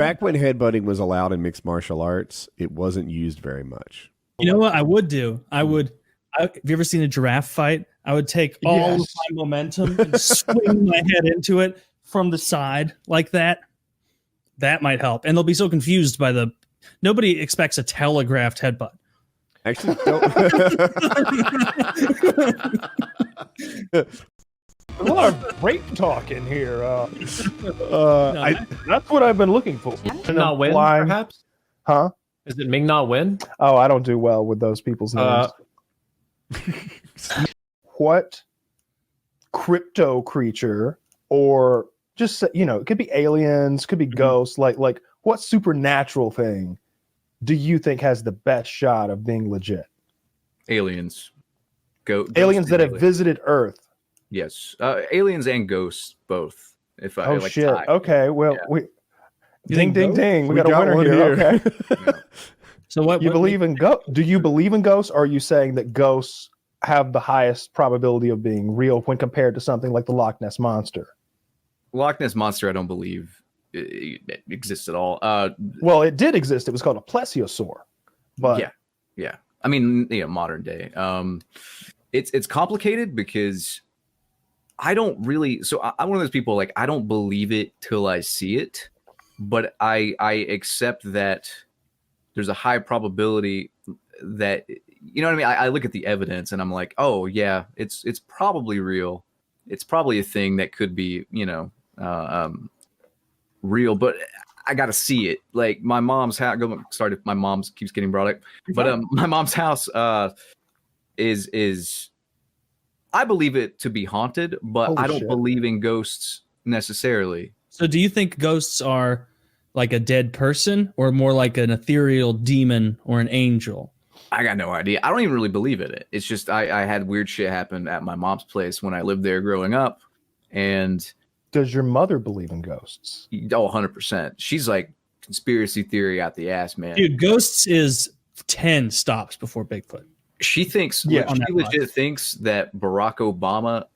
Back when headbutting was allowed in mixed martial arts, it wasn't used very much. You know what I would do? Have you ever seen a giraffe fight? I would take all of my momentum and swing my head into it from the side like that. That might help. And they'll be so confused by nobody expects a telegraphed headbutt. Actually, A lot of rape talk in here. That's what I've been looking for. Not win, perhaps? Huh? Is it Ming not win? Oh, I don't do well with those people's names. What crypto creature, or just, it could be aliens, could be ghosts, like what supernatural thing do you think has the best shot of being legit? Aliens. Aliens that have visited Earth. Yes. Aliens and ghosts, both. Shit. Tie. Okay, well, ding, ding, ding. We got a winner here. Okay. Yeah. So what you believe in do you believe in ghosts, or are you saying that ghosts have the highest probability of being real when compared to something like the Loch Ness Monster? Loch Ness Monster, I don't believe it exists at all. Well, it did exist. It was called a plesiosaur. But yeah. I mean, modern day. It's complicated because I don't really. So I'm one of those people, like, I don't believe it till I see it, but I accept that there's a high probability that, you know what I mean? I look at the evidence and I'm like, oh yeah, it's probably real. It's probably a thing that could be, real, but I got to see it. Like my mom's house. My mom's keeps getting brought up, but my mom's house is I believe it to be haunted, but Holy I don't shit. believe in ghosts necessarily. So do you think ghosts are like a dead person, or more like an ethereal demon or an angel? I got no idea. I don't even really believe in it. It's just I had weird shit happen at my mom's place when I lived there growing up, and does your mother believe in ghosts? Oh, 100%. She's like conspiracy theory out the ass, man. Dude, ghosts is 10 stops before Bigfoot. She thinks, Yeah. she legit thinks that Barack Obama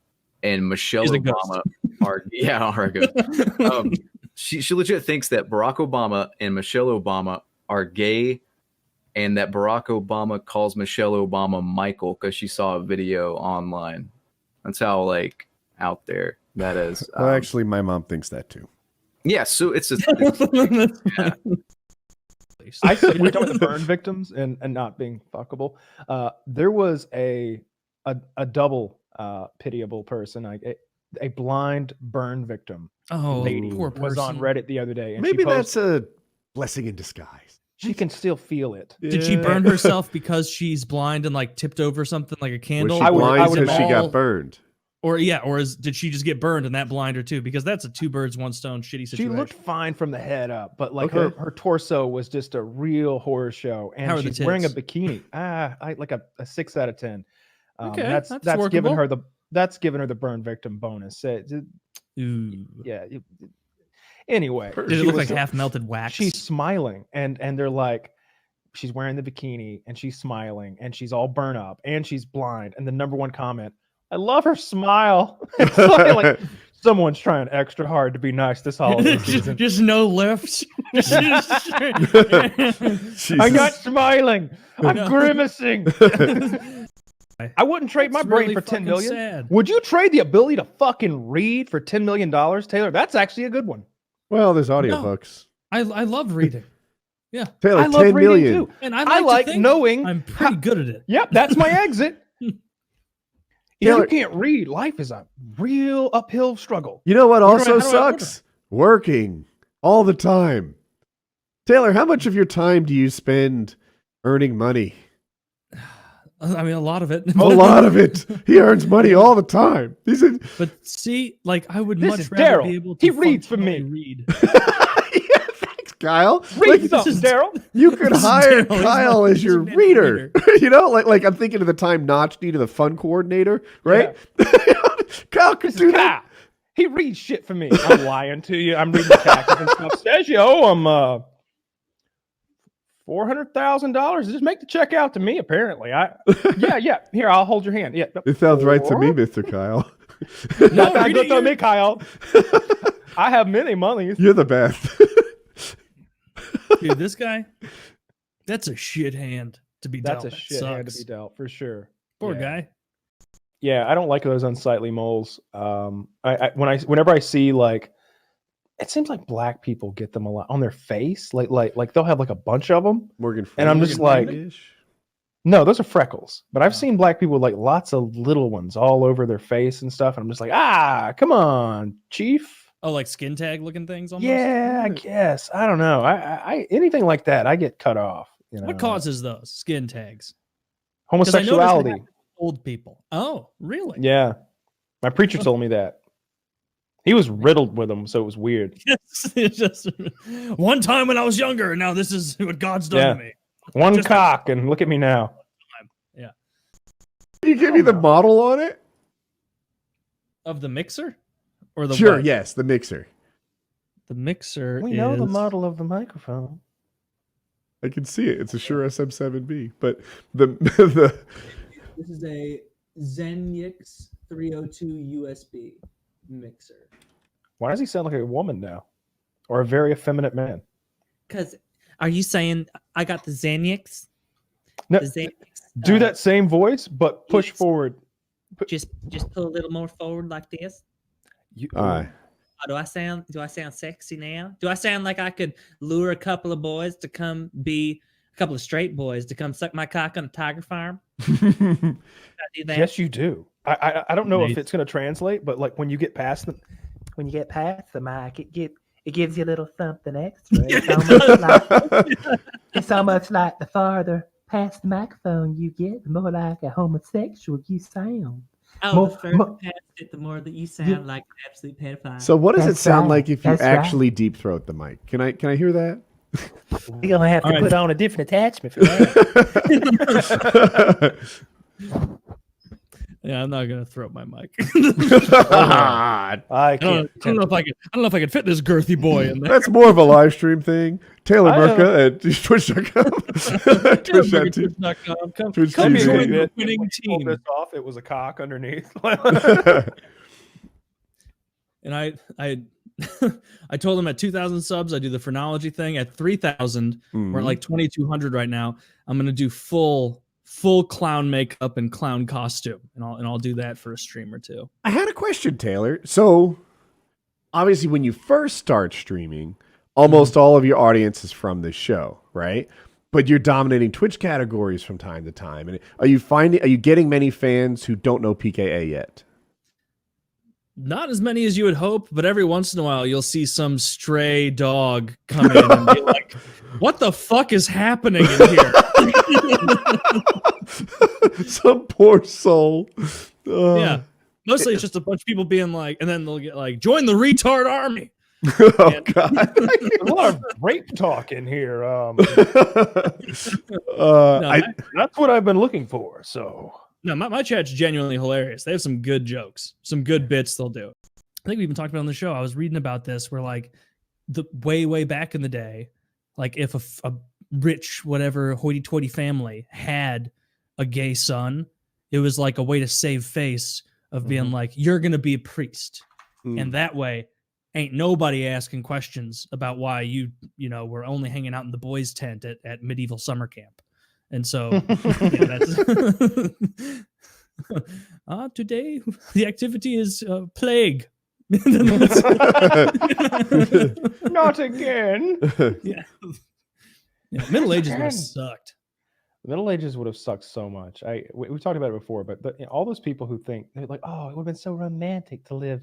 and Michelle Obama are, she legit thinks that Barack Obama and Michelle Obama are gay, and that Barack Obama calls Michelle Obama Michael because she saw a video online. That's how out there that is. Well, actually, my mom thinks that too. Yeah, so it's a. We're talking about the burn victims and not being fuckable. There was a double pitiable person, a blind burn victim. Oh, lady poor was on person. Reddit the other day. And Maybe that's a blessing in disguise. she can still feel it. Did she burn herself because she's blind and tipped over something like a candle? Was she blind would because she all- got burned? Or did she just get burned and that blind her too? Because that's a two birds, one stone shitty She situation. looked fine from the head up, but Okay. her torso was just a real horror show. And How are the she's wearing a tits? bikini. Like a 6 out of 10. Okay, that's that's given workable. her the burn victim bonus. Ooh. Yeah. Anyway, Did it she look was- like half melted wax? she's smiling, and they're like, she's wearing the bikini and she's smiling and she's all burnt up and she's blind. And the number one comment, I love her smile. It's like someone's trying extra hard to be nice this holiday season. just no lifts. I'm not smiling. I'm No. grimacing. I wouldn't trade my It's brain really for 10 fucking million. sad. Would you trade the ability to fucking read for $10 million, Taylor? That's actually a good one. Well, there's audiobooks. I love reading. Yeah. Taylor, I love 10 reading million. too. And I I like, like to think knowing. I'm pretty good at it. Yep, that's my exit. If Taylor- you can't read, life is a real uphill struggle. You know what How do also I sucks? Working all the time. Taylor, how much of your time do you spend earning money? I mean, a lot of it. A lot of it. He earns money all the time. He's a, But see, I would This much is rather Daryl. be able to He reads for me. functionally read. yeah, thanks, Kyle. Read Like, something, Daryl. you could This is hire Daryl. He's Kyle my- as he's your my reader. reader. You know, like I'm thinking of the time Notch needed a fun coordinator, right? Kyle could This do is that. Kyle. He reads shit for me. I'm lying to you. I'm reading the taxes and stuff. Says you owe him $400,000. Just make the check out to me. Apparently, yeah. Here, I'll hold your hand. Yeah, It sounds right to me, Mr. Kyle. Not that read good it, to me, Kyle. I have many monies. You're the best. Dude, this guy, that's a shit hand to be dealt. That's a That shit hand to sucks. be dealt for sure. Poor Yeah. guy. Yeah, I don't like those unsightly moles. Whenever I see like, it seems like black people get them a lot on their face. Like they'll have like a bunch of them. Morgan And I'm Freeman just like, ish. no, those are freckles. But I've Oh. seen black people with like lots of little ones all over their face and stuff. And I'm just like, come on, chief. Oh, like skin tag looking things almost? Yeah, I guess. I don't know. I anything like that, I get cut off. You know? What causes those skin tags? homosexuality? Old people. Oh, really? Yeah, my preacher told me that. He was riddled with them, so it was weird. It's just one time when I was younger, and now this is what God's done to me. One Just- cock, and look at me now. Yeah. Can you give me the model on it? Of the mixer? Or the Sure, what? yes, the mixer. The mixer We know the is- model of the microphone. I can see it. It's a Shure SM7B. But the This is a Zenix 302 USB mixer. Why does he sound like a woman now, or a very effeminate man? Because are you saying I got the Zenix? No, The Zenix, do that same voice, but push yes. forward. Just pull a little more forward like this. You, Aye. Oh, do I sound sexy now? Do I sound like I could lure a couple of boys to come be a couple of straight boys to come suck my cock on a tiger farm? Can I do that? yes, you do. I don't know if Nice. it's going to translate, but like when you get past the mic, it gives you a little something extra. It's almost like the farther past the microphone you get, the more like a homosexual you sound. Oh, More- the further more- past it, the more that you sound like an absolute pedophile. So what does it That's sound right. like if you That's right. actually deep throat the mic? Can I hear that? We're gonna have to All right. put on a different attachment for that. Yeah, I'm not gonna throw up my mic. I I can't. don't know if I can fit this girthy boy in there. That's more of a live stream thing. Taylor I Merca at Twitch.com. Twitch.tv. Twitch.com. Come Twitch Come TV. here, join the bit. winning When you pulled team. this off, it was a cock underneath. And I I told him at 2,000 subs, I do the phrenology thing. At 3,000, we're at like 2,200 right now. I'm gonna do full clown makeup and clown costume, and I'll do that for a stream or two. I had a question, Taylor. So, obviously, when you first start streaming, almost all of your audience is from this show, right? But you're dominating Twitch categories from time to time. And are you getting many fans who don't know PKA yet? Not as many as you would hope, but every once in a while you'll see some stray dog come in and be like, "What the fuck is happening in here?" Some poor soul. Yeah. Mostly it's just a bunch of people being like, and then they'll get like, "Join the retard army." Oh, God. There's a lot of rape talk in here. No, That's what I've been looking for. So No, my chat's genuinely hilarious. They have some good jokes, some good bits they'll do. I think we even talked about it on the show. I was reading about this where like the way back in the day, like if a rich, whatever hoity-toity family had a gay son, it was like a way to save face of being like, you're going to be a priest. And that way ain't nobody asking questions about why you were only hanging out in the boys' tent at medieval summer camp. And so yeah, that's today the activity is plague. not again. Yeah. Middle Ages would have sucked. The Middle Ages would have sucked so much. We talked about it before, but all those people who think they're like, oh, it would have been so romantic to live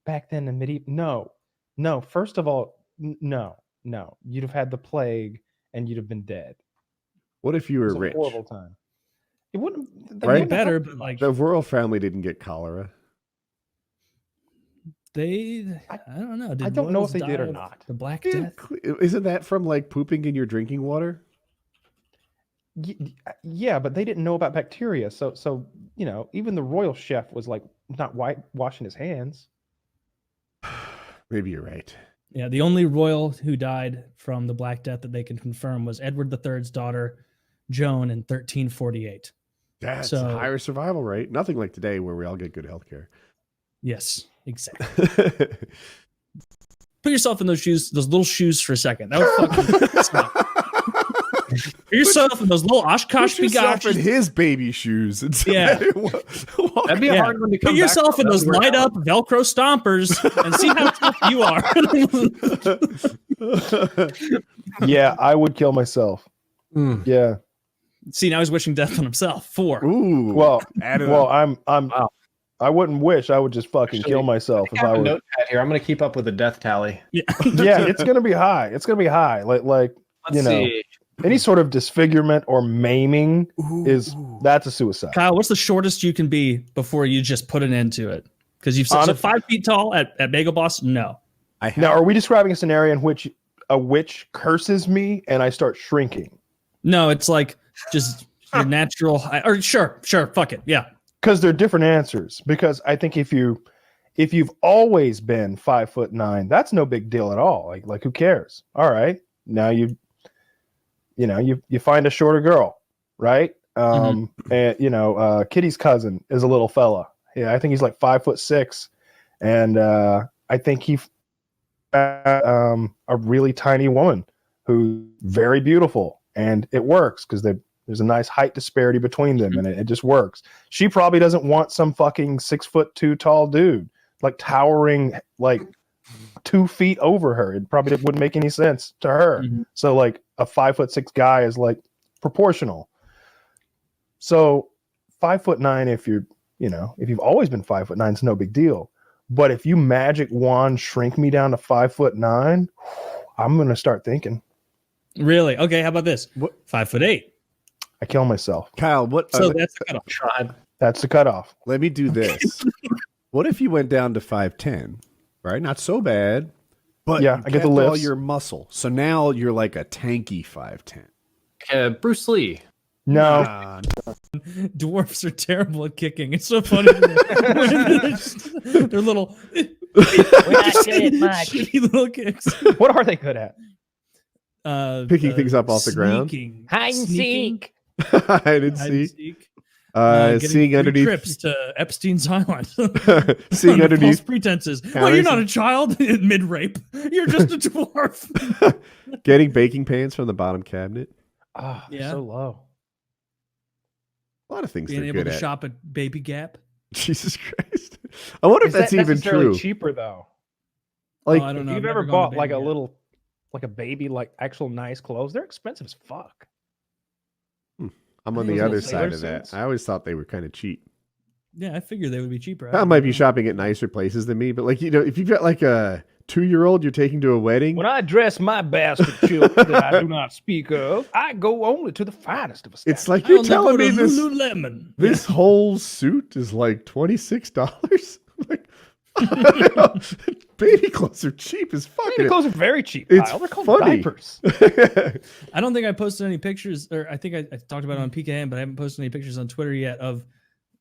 back then in medieval. No. First of all, no. You'd have had the plague and you'd have been dead. What if you It were was a rich? horrible time. It wouldn't. That Right? wouldn't have Better, helped but you like The royal family didn't get cholera. I don't know. I don't know if royals they did die or of not. The Black Yeah, Death. isn't that from like pooping in your drinking water? Yeah, but they didn't know about bacteria. So even the royal chef was like not washing his hands. Maybe you're right. Yeah, the only royal who died from the Black Death that they can confirm was Edward III's daughter, Joan, in 1348. That's So- a higher survival rate. Nothing like today where we all get good health care. Yes, exactly. Put yourself in those shoes, those little shoes for a second. That would fucking suck. Put yourself in those little Oshkosh Put yourself in Pigosh. his baby shoes. And Yeah. That'd be a hard one to come Put yourself back in those from. light up Velcro stompers and see how tough you are. Yeah, I would kill myself. Mm. Yeah. See, now he's wishing death on himself. 4. Ooh. Well, add it well, up. I'm. I wouldn't wish. I would just fucking Actually, kill myself if I have I a were. notepad here. I'm going to keep up with the death tally. Yeah. Yeah, it's gonna be high. It's gonna be high. Like Let's you know, see. any sort of disfigurement or maiming is that's a suicide. Kyle, what's the shortest you can be before you just put an end to it? Because you've said so 5 feet tall at Bagel Boss. No. I have, Now, are we describing a scenario in which a witch curses me and I start shrinking? No, it's like just your natural. Or sure, fuck it. Yeah. Because they're different answers. Because I think if you've always been 5'9", that's no big deal at all. Like who cares? All right, now you find a shorter girl, right? And Kitty's cousin is a little fella. Yeah, I think he's like 5'6", and I think he a really tiny woman who's very beautiful, and it works because there's a nice height disparity between them, and it just works. She probably doesn't want some fucking 6'2" tall dude like towering like 2 feet over her. It probably wouldn't make any sense to her. Mhm. So like a 5'6" guy is like proportional. So 5'9", if you've always been 5'9", it's no big deal. But if you magic wand shrink me down to 5'9", I'm gonna start thinking. Really? Okay. How about this? What? 5'8". I kill myself. Kyle, what? So that's the cutoff. Tried. That's the cutoff. let me do this. What if you went down to 5'10"? Right, not so bad, but Yeah, you I get the kept all lifts. your muscle. So now you're like a tanky 5'10". Bruce Lee. No, Ah, Dwarfs are terrible at kicking. It's so funny. They're little, shitty little kicks. what are they good at? Picking things up off the ground. sneaking. Hide and Sneaking. seek. I didn't Hide and see. seek. Seeing Getting free underneath, trips to Epstein's Island. seeing Under underneath, false pretenses. Well, you're not a child mid rape. You're just a dwarf. getting baking pans from the bottom cabinet. Oh, Yeah. so low. A lot of things Being they're able good to at. shop at Baby Gap. Jesus Christ! I wonder if Is that's that even necessarily true. cheaper though? Like, I don't If know. you've I've ever never gone bought to like Baby a Gap. little, like a baby, like actual nice clothes, they're expensive as fuck. I'm on Those the little other sailor side of that. suits? I always thought they were kind of cheap. Yeah, I figured they would be cheaper. I might be shopping at nicer places than me, but like if you've got like a 2-year-old you're taking to a wedding, When I dress my bastard children that I do not speak of, I go only to the finest of it's establishments. like you're telling me this Lululemon. this whole suit is like $26. Like, baby clothes are cheap as fuck. Baby clothes are very cheap, It's Kyle. They're called funny. diapers. I don't think I posted any pictures, or I think I talked about it on PKM, but I haven't posted any pictures on Twitter yet of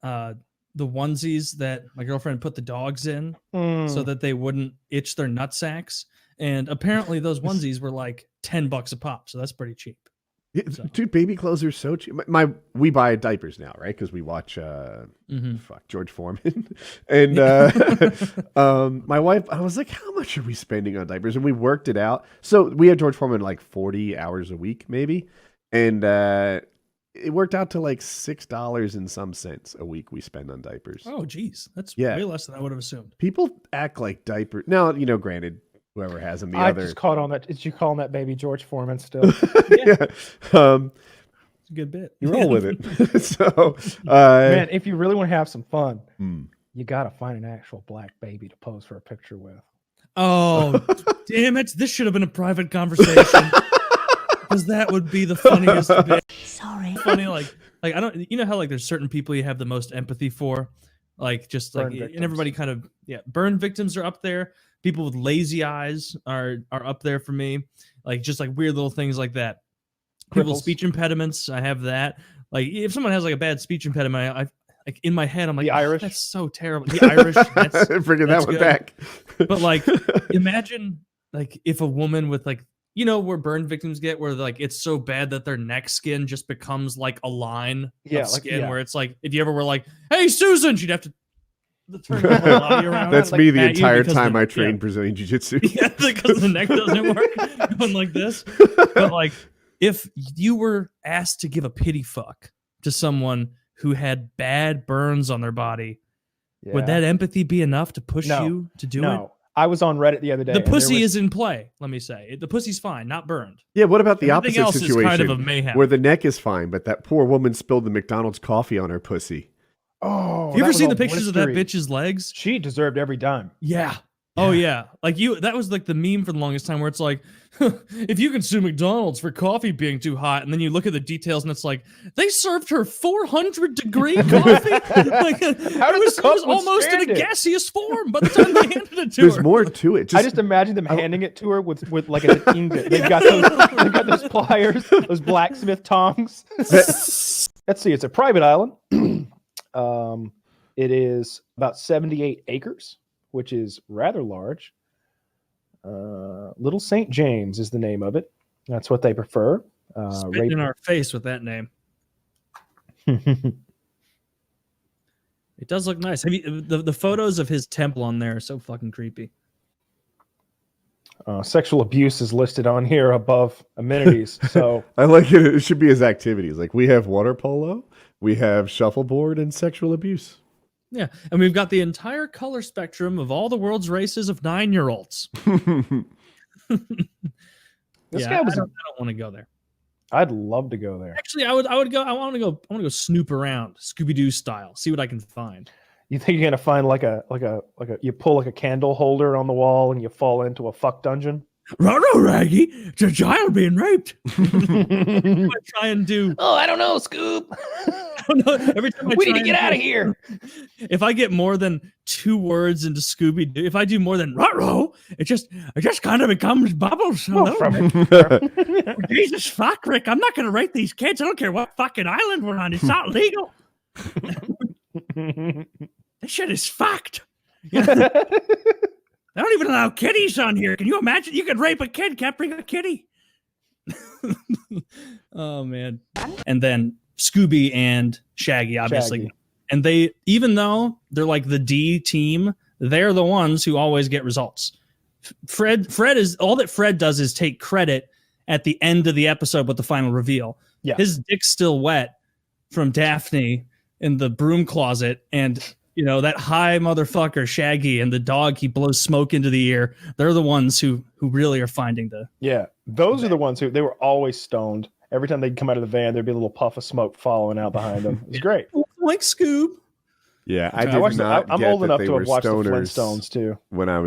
the onesies that my girlfriend put the dogs in so that they wouldn't itch their nut sacks. And apparently those onesies were like $10 a pop, so that's pretty cheap. Yeah, So. dude, baby clothes are so cheap. We buy diapers now, right? Because we watch George Foreman, and my wife. I was like, "How much are we spending on diapers?" And we worked it out. So we had George Foreman like 40 hours a week, maybe, and it worked out to like $6 and some cents a week we spend on diapers. Oh, geez. That's Yeah. way less than I would have assumed. People act like diaper. Now, granted, whoever has them, I just caught on that. Is you calling that baby George Foreman still? yeah. It's a good bit. You roll with it. So, Man, if you really want to have some fun, hmm. you got to find an actual black baby to pose for a picture with. Oh, damn it. This should have been a private conversation. Because that would be the funniest bit. Sorry. Funny, like I don't, how like there's certain people you have the most empathy for, like just like, Burn and victims. everybody kind of, burn victims are up there. People with lazy eyes are up there for me. Like just like weird little things like that. People with Cripples. speech impediments, I have that. Like if someone has like a bad speech impediment, I like in my head, I'm like, The Irish? that's so terrible. The Irish, that's Bringing that that's one good. back. But like, imagine like if a woman with like, where burn victims get, where like it's so bad that their neck skin just becomes like a line Yeah, of like- skin, yeah. where it's like if you ever were like, "Hey, Susan," she'd have to turn your whole body around. That's like, me the at you entire because time the- I trained Brazilian Jiu-Jitsu. Yeah, because the neck doesn't work. Going like this. But like, if you were asked to give a pity fuck to someone who had bad burns on their body, would that empathy be enough to push you to do it? I was on Reddit the other day. The and there pussy was- is in play. Let me say, the pussy's fine, not burned. Yeah, what about the Everything opposite else is situation kind of a mayhem. where the neck is fine, but that poor woman spilled the McDonald's coffee on her pussy? Oh, Have you that ever was seen all the pictures of that blistery. bitch's legs? She deserved every dime. Yeah. Oh yeah. Like that was like the meme for the longest time where it's like, if you can sue McDonald's for coffee being too hot, and then you look at the details and it's like, they served her 400-degree coffee. Like, it was almost in a gaseous form by the time they handed it to There's her. more to it. I just imagine them handing it to her with like an ingot. They've got those pliers, those blacksmith tongs. Let's see. It's a private island. It is about 78 acres, which is rather large. Little St. James is the name of it. That's what they prefer. Spitting in our face with that name. It does look nice. Have you, the photos of his temple on there are so fucking creepy. Sexual abuse is listed on here above amenities. So I like it. It should be his activities. Like we have water polo, we have shuffleboard, and sexual abuse. Yeah, and we've got the entire color spectrum of all the world's races of 9-year-olds. This Yeah, guy was. I don't want to go there. I'd love to go there. Actually, I want to go snoop around Scooby Doo style, see what I can find. You think you're gonna find like a you pull like a candle holder on the wall and you fall into a fuck dungeon? Ruh-roh, Raggy, it's a child being raped. I try and do. Oh, I don't know, Scoop. I don't know. Every time We need to get out of here. If I get more than 2 words into Scooby Doo, if I do more than ruh-roh, it just kind of becomes bubbles. Hello, Jesus fuck, Rick! I'm not gonna rape these kids. I don't care what fucking island we're on. It's not legal. This shit is fucked. They don't even allow kitties on here. Can you imagine? You could rape a kid, can't bring a kitty. Oh man. And then Scooby and Shaggy, obviously. Shaggy. And they, even though they're like the D team, they're the ones who always get results. Fred is all that Fred does is take credit at the end of the episode with the final reveal. Yeah. His dick's still wet from Daphne in the broom closet, and that high motherfucker Shaggy and the dog he blows smoke into the ear. They're the ones who really are finding the. Yeah, those are the ones who they were always stoned. Every time they'd come out of the van, there'd be a little puff of smoke following out behind them. It was great. Like Scoob. Yeah, I I did watched not. I'm get old that enough they to were have watched the stoners Flintstones too. when I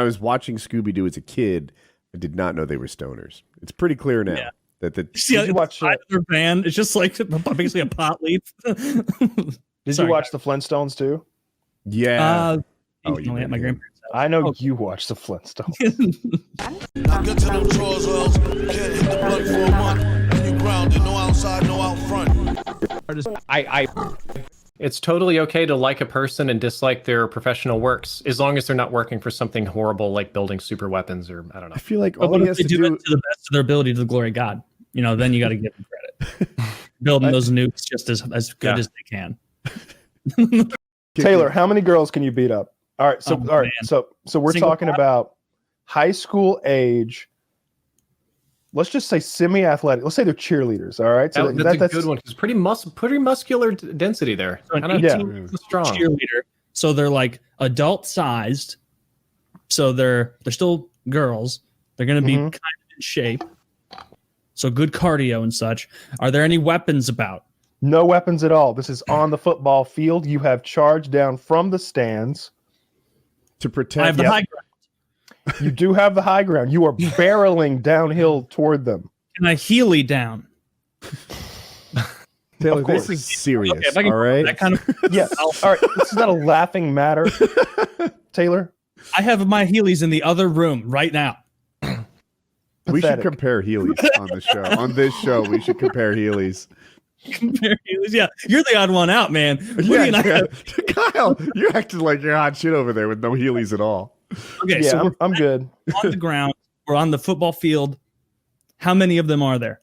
was watching Scooby Doo as a kid. I did not know they were stoners. It's pretty clear now that the. See, Did you watch? their van? It's just like basically a pot leaf. Did you watch the Flintstones too? Yeah. Oh, you at my did. grandparents' I know Oh. you watched the Flintstones. I get to them drawers, wells. Can't hit the blood for a month. And you grounded, no outside, no out front. It's totally okay to like a person and dislike their professional works, as long as they're not working for something horrible like building super weapons or I don't know. I feel like But all he if has they to do it do. to the best of their ability to the glory of God, then you got to give them credit. Building those nukes just as good as they can. Taylor, how many girls can you beat up? All right, so Oh, all right, man. so we're Single talking about high school age. Let's just say semi-athletic. Let's say they're cheerleaders. All right, so That's a good one. It's pretty muscular density there. So an Kinda 18 strong. cheerleader. So they're like adult sized. So they're still girls. They're going to be kind of in shape. So good cardio and such. Are there any weapons about? No weapons at all. This is on the football field. You have charged down from the stands. To protect. I have the high ground. You do have the high ground. You are barreling downhill toward them. Can I Healy down? Taylor, Of course. this is serious. Okay, if I can all right. that kind of. Yes. All right. This is not a laughing matter, Taylor. I have my Heelys in the other room right now. We should Pathetic. compare Heelys on the show. On this show, we should compare Heelys. Compare Heelys. Yeah, you're the odd one out, man. Woody and I have- Kyle, you're acting like you're hot shit over there with no Heelys at all. Okay, Yeah, so we're I'm good. on the ground. We're on the football field. How many of them are there?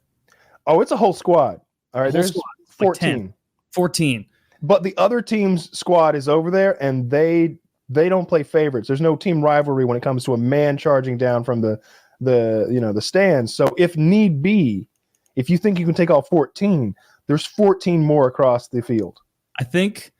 Oh, it's a whole squad. All right, Whole there's squad, like 14. 14. But the other team's squad is over there, and they don't play favorites. There's no team rivalry when it comes to a man charging down from the stands. So if need be, if you think you can take all 14, there's 14 more across the field. I think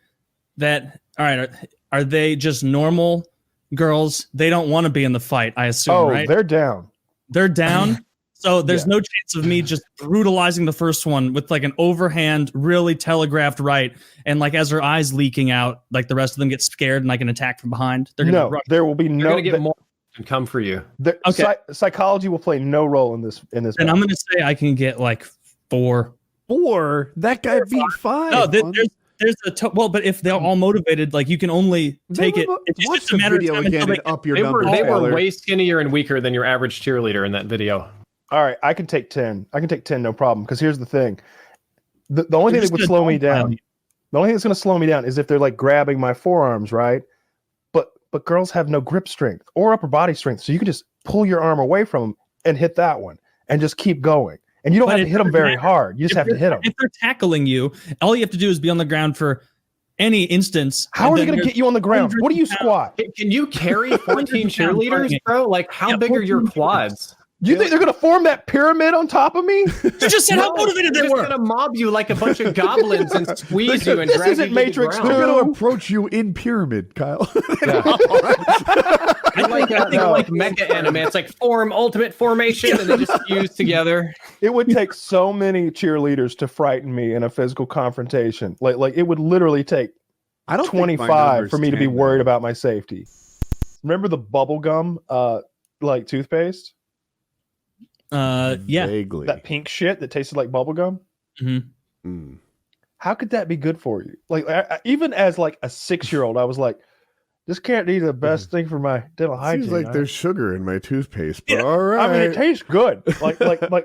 that, all right, are they just normal girls? They don't want to be in the fight, I assume, right? They're down. They're down. So there's no chance of me just brutalizing the first one with like an overhand, really telegraphed right. And like as her eyes leaking out, like the rest of them get scared and I can attack from behind. They're gonna rush. There will be They're gonna get more and come for you. Okay. Psychology will play no role in this. And I'm going to say I can get like 4. 4? That guy beat 5. No, there's but if they're all motivated, like you can only take it. It's Watch just a the matter of video time again until and up your They numbers. were Taylor. way skinnier and weaker than your average cheerleader in that video. All right, I can take 10. I can take 10, no problem. Because here's the thing: the only thing that would slow me down, the only thing that's going to slow me down is if they're like grabbing my forearms, right? But girls have no grip strength or upper body strength, so you can just pull your arm away from them and hit that one, and just keep going. And you don't have to hit them very hard. You just have to hit them. If they're tackling you, all you have to do is be on the ground for any instance. How are they going to get you on the ground? What do you squat? Can you carry 14 cheerleaders, bro? Like, how big are your quads? You think they're going to form that pyramid on top of me? You just said how motivated they They're were. just gonna mob you like a bunch of goblins and squeeze you and This drag isn't you to the Matrix ground. They're going to approach you in pyramid, Kyle. I think like mecha anime. It's like form ultimate formation, and they just fuse together. It would take so many cheerleaders to frighten me in a physical confrontation. Like it would literally take I don't think my 25 number's for me to be 10, worried though. about my safety. Remember the bubble gum like toothpaste? Yeah. Vaguely. That pink shit that tasted like bubble gum? Mm. How could that be good for you? Like even as like a 6-year-old, I was like, this can't be the best thing for my dental hygiene. Seems like right? there's sugar in my toothpaste, but all right. I mean, it tastes good. Like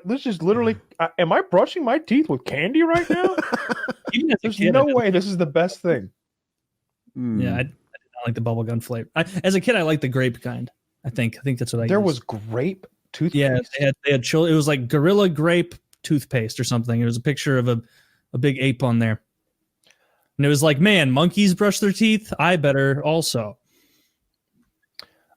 this is literally. Am I brushing my teeth with candy right now? Even as a There's kid, no way this is the best thing. Mm. Yeah, I did not like the bubblegum flavor. As a kid, I liked the grape kind. I think that's what I. There used. was grape toothpaste. Yeah, they had chill. It was like Gorilla Grape toothpaste or something. It was a picture of a big ape on there, and it was like, man, monkeys brush their teeth. I better also.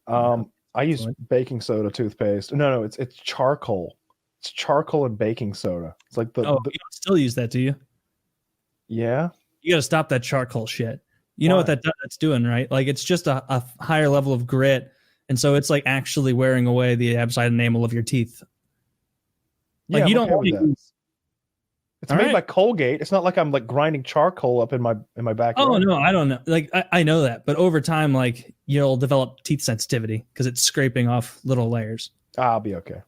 I use baking soda toothpaste. No, it's charcoal. It's charcoal and baking soda. It's like You don't still use that, do you? Yeah. You got to stop that charcoal shit. You know what that's doing, right? Like it's just a higher level of grit, and so it's like actually wearing away the outside enamel of your teeth. Like Yeah, you I'm don't okay want with to that. use. It's All made right. by Colgate. It's not like I'm like grinding charcoal up in my backyard. Oh no, I don't know. Like I know that, but over time, like you'll develop teeth sensitivity because it's scraping off little layers. I'll be okay.